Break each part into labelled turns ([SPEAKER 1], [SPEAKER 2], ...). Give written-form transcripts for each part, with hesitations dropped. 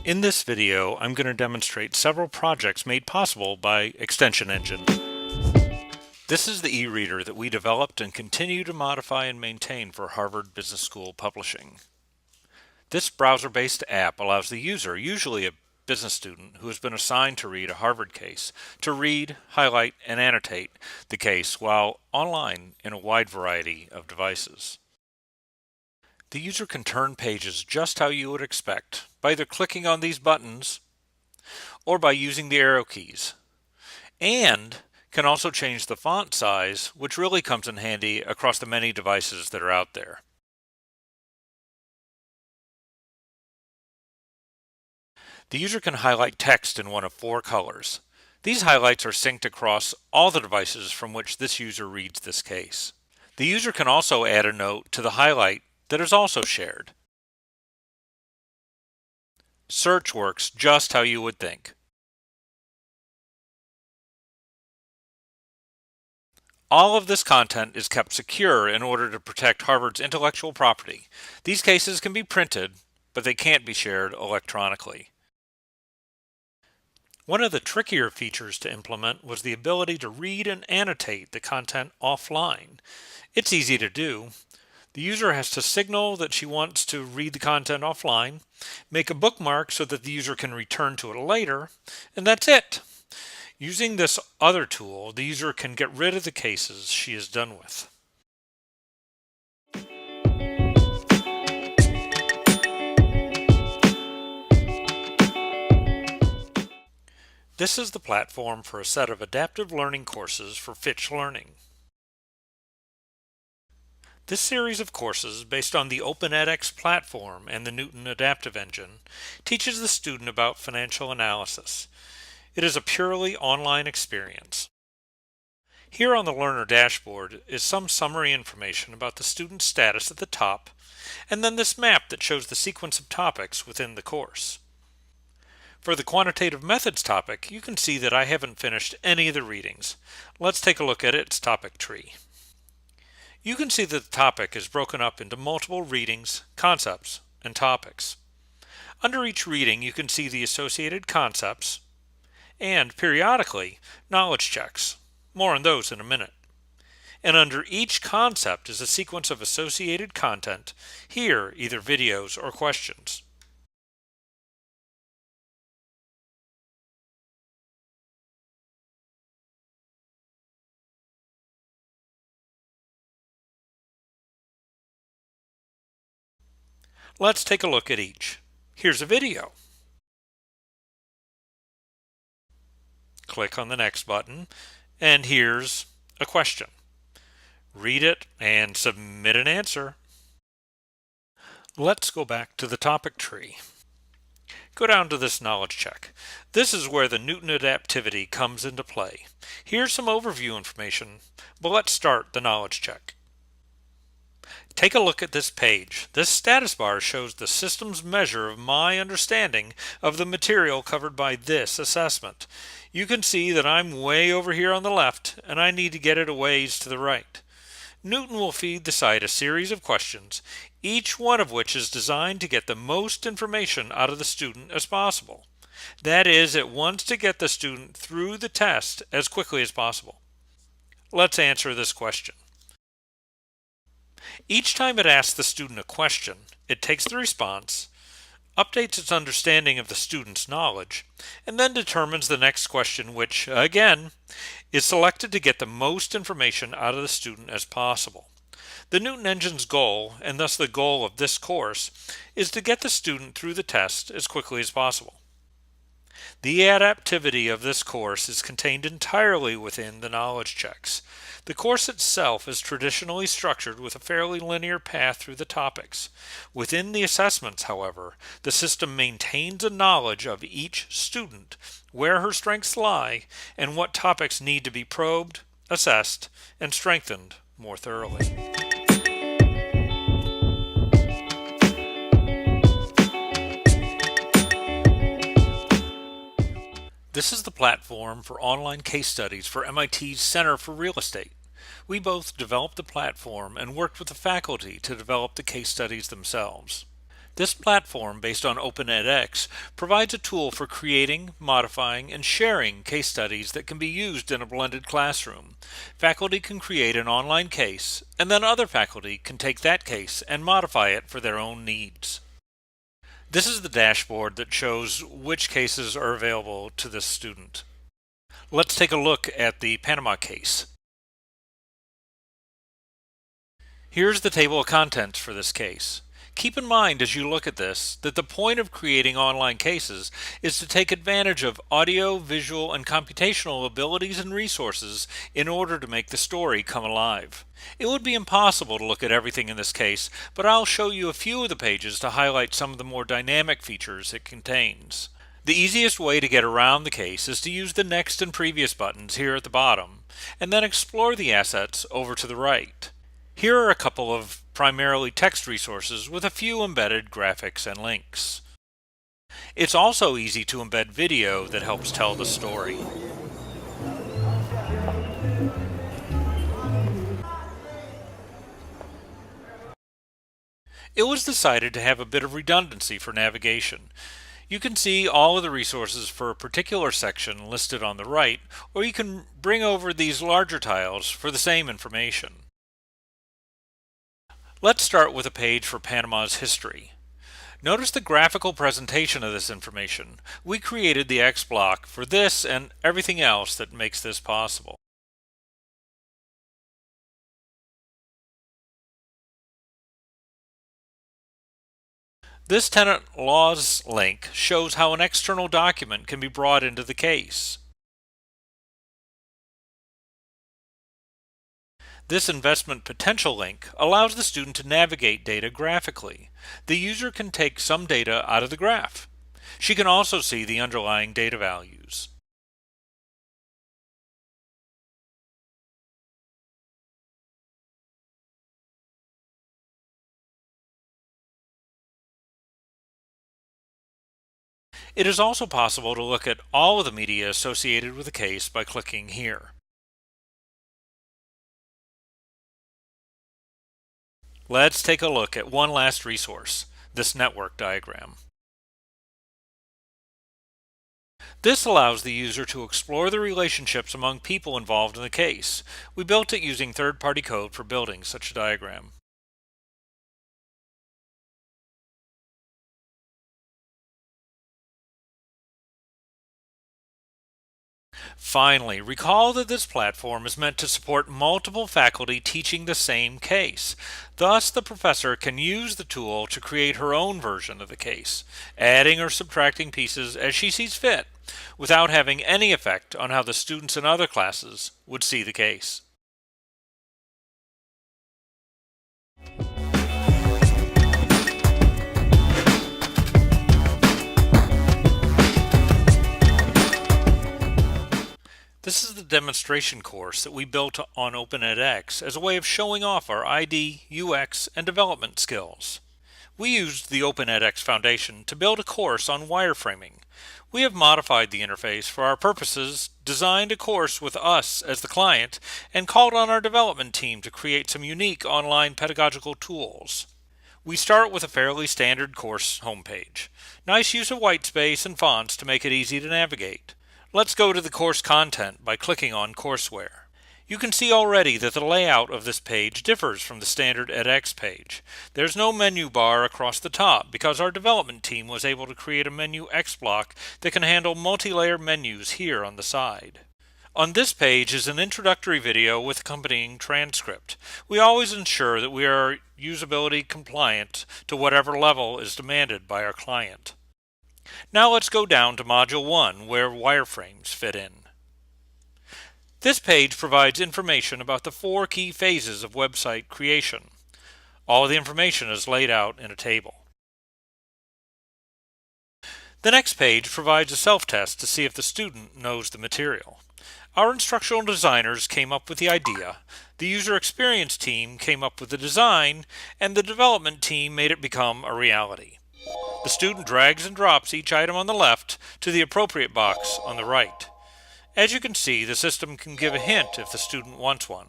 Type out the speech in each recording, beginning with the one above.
[SPEAKER 1] In this video, I'm going to demonstrate several projects made possible by ExtensionEngine. This is the e-reader that we developed and continue to modify and maintain for Harvard Business School Publishing. This browser-based app allows the user, usually a business student who has been assigned to read a Harvard case, to read, highlight, and annotate the case while online in a wide variety of devices. The user can turn pages just how you would expect, by either clicking on these buttons or by using the arrow keys, and can also change the font size, which really comes in handy across the many devices that are out there. The user can highlight text in one of 4 colors. These highlights are synced across all the devices from which this user reads this case. The user can also add a note to the highlight that is also shared. Search works just how you would think. All of this content is kept secure in order to protect Harvard's intellectual property. These cases can be printed, but they can't be shared electronically. One of the trickier features to implement was the ability to read and annotate the content offline. It's easy to do. The user has to signal that she wants to read the content offline, make a bookmark so that the user can return to it later, and that's it. Using this other tool, the user can get rid of the cases she is done with. This is the platform for a set of adaptive learning courses for FITCH learning. This series of courses, based on the Open edX platform and the Newton Adaptive Engine, teaches the student about financial analysis. It is a purely online experience. Here on the Learner dashboard is some summary information about the student's status at the top, and then this map that shows the sequence of topics within the course. For the quantitative methods topic, you can see that I haven't finished any of the readings. Let's take a look at its topic tree. You can see that the topic is broken up into multiple readings, concepts, and topics. Under each reading, you can see the associated concepts and, periodically, knowledge checks. More on those in a minute. And under each concept is a sequence of associated content, here either videos or questions. Let's take a look at each. Here's a video. Click on the next button, and here's a question. Read it and submit an answer. Let's go back to the topic tree. Go down to this knowledge check. This is where the Newton adaptivity comes into play. Here's some overview information, but let's start the knowledge check. Take a look at this page. This status bar shows the system's measure of my understanding of the material covered by this assessment. You can see that I'm way over here on the left, and I need to get it a ways to the right. Newton will feed the site a series of questions, each one of which is designed to get the most information out of the student as possible. That is, it wants to get the student through the test as quickly as possible. Let's answer this question. Each time it asks the student a question, it takes the response, updates its understanding of the student's knowledge, and then determines the next question, which, again, is selected to get the most information out of the student as possible. The Newton Engine's goal, and thus the goal of this course, is to get the student through the test as quickly as possible. The adaptivity of this course is contained entirely within the knowledge checks. The course itself is traditionally structured with a fairly linear path through the topics. Within the assessments, however, the system maintains a knowledge of each student, where her strengths lie, and what topics need to be probed, assessed, and strengthened more thoroughly. This is the platform for online case studies for MIT's Center for Real Estate. We both developed the platform and worked with the faculty to develop the case studies themselves. This platform, based on OpenEdX, provides a tool for creating, modifying, and sharing case studies that can be used in a blended classroom. Faculty can create an online case, and then other faculty can take that case and modify it for their own needs. This is the dashboard that shows which cases are available to this student. Let's take a look at the Panama case. Here's the table of contents for this case. Keep in mind as you look at this that the point of creating online cases is to take advantage of audio, visual, and computational abilities and resources in order to make the story come alive. It would be impossible to look at everything in this case, but I'll show you a few of the pages to highlight some of the more dynamic features it contains. The easiest way to get around the case is to use the Next and Previous buttons here at the bottom, and then explore the assets over to the right. Here are a couple of primarily text resources with a few embedded graphics and links. It's also easy to embed video that helps tell the story. It was decided to have a bit of redundancy for navigation. You can see all of the resources for a particular section listed on the right, or you can bring over these larger tiles for the same information. Let's start with a page for Panama's history. Notice the graphical presentation of this information. We created the X block for this and everything else that makes this possible. This tenant laws link shows how an external document can be brought into the case. This investment potential link allows the student to navigate data graphically. The user can take some data out of the graph. She can also see the underlying data values. It is also possible to look at all of the media associated with the case by clicking here. Let's take a look at one last resource, this network diagram. This allows the user to explore the relationships among people involved in the case. We built it using third-party code for building such a diagram. Finally, recall that this platform is meant to support multiple faculty teaching the same case. Thus, the professor can use the tool to create her own version of the case, adding or subtracting pieces as she sees fit, without having any effect on how the students in other classes would see the case. This is the demonstration course that we built on OpenEdX as a way of showing off our ID, UX, and development skills. We used the OpenEdX Foundation to build a course on wireframing. We have modified the interface for our purposes, designed a course with us as the client, and called on our development team to create some unique online pedagogical tools. We start with a fairly standard course homepage. Nice use of white space and fonts to make it easy to navigate. Let's go to the course content by clicking on Courseware. You can see already that the layout of this page differs from the standard edX page. There's no menu bar across the top because our development team was able to create a menu X block that can handle multi-layer menus here on the side. On this page is an introductory video with accompanying transcript. We always ensure that we are usability compliant to whatever level is demanded by our client. Now let's go down to Module 1 where wireframes fit in. This page provides information about the 4 key phases of website creation. All of the information is laid out in a table. The next page provides a self-test to see if the student knows the material. Our instructional designers came up with the idea, the user experience team came up with the design, and the development team made it become a reality. The student drags and drops each item on the left to the appropriate box on the right. As you can see, the system can give a hint if the student wants one.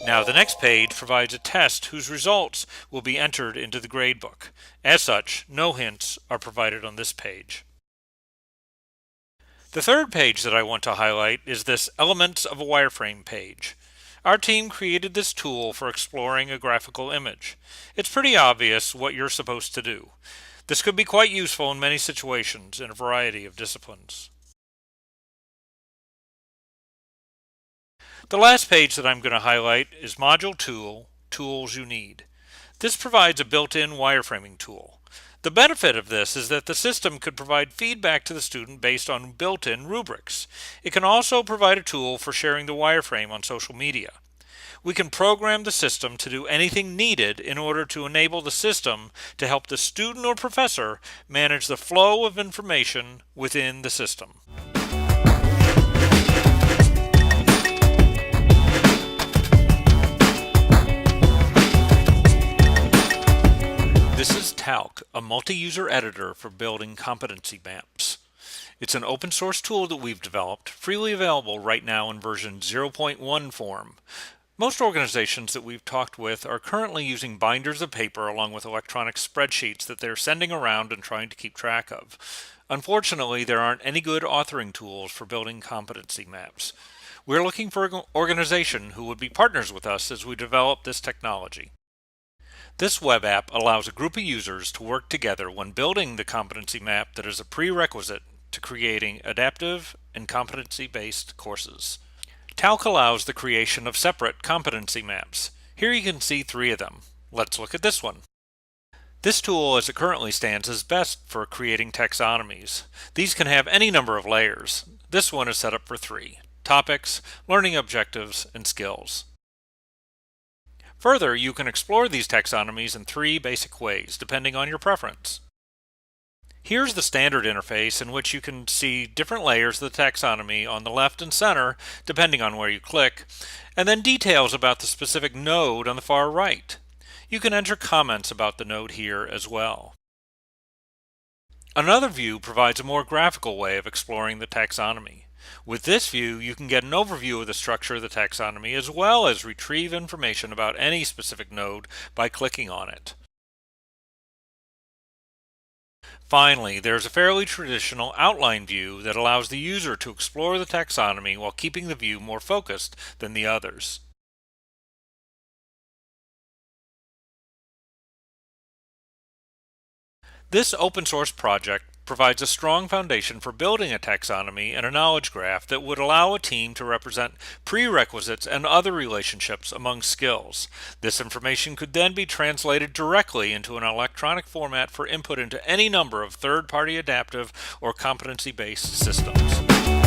[SPEAKER 1] Now the next page provides a test whose results will be entered into the gradebook. As such, no hints are provided on this page. The third page that I want to highlight is this Elements of a Wireframe page. Our team created this tool for exploring a graphical image. It's pretty obvious what you're supposed to do. This could be quite useful in many situations in a variety of disciplines. The last page that I'm going to highlight is Module Tool, Tools You Need. This provides a built-in wireframing tool. The benefit of this is that the system could provide feedback to the student based on built-in rubrics. It can also provide a tool for sharing the wireframe on social media. We can program the system to do anything needed in order to enable the system to help the student or professor manage the flow of information within the system. This is TALC, a multi-user editor for building competency maps. It's an open source tool that we've developed, freely available right now in version 0.1 form. Most organizations that we've talked with are currently using binders of paper along with electronic spreadsheets that they're sending around and trying to keep track of. Unfortunately, there aren't any good authoring tools for building competency maps. We're looking for an organization who would be partners with us as we develop this technology. This web app allows a group of users to work together when building the competency map that is a prerequisite to creating adaptive and competency-based courses. TALC allows the creation of separate competency maps. Here you can see 3 of them. Let's look at this one. This tool, as it currently stands, is best for creating taxonomies. These can have any number of layers. This one is set up for 3: topics, learning objectives, and skills. Further, you can explore these taxonomies in 3 basic ways, depending on your preference. Here's the standard interface in which you can see different layers of the taxonomy on the left and center, depending on where you click, and then details about the specific node on the far right. You can enter comments about the node here as well. Another view provides a more graphical way of exploring the taxonomy. With this view, you can get an overview of the structure of the taxonomy as well as retrieve information about any specific node by clicking on it. Finally, there's a fairly traditional outline view that allows the user to explore the taxonomy while keeping the view more focused than the others. This open source project provides a strong foundation for building a taxonomy and a knowledge graph that would allow a team to represent prerequisites and other relationships among skills. This information could then be translated directly into an electronic format for input into any number of third-party adaptive or competency-based systems.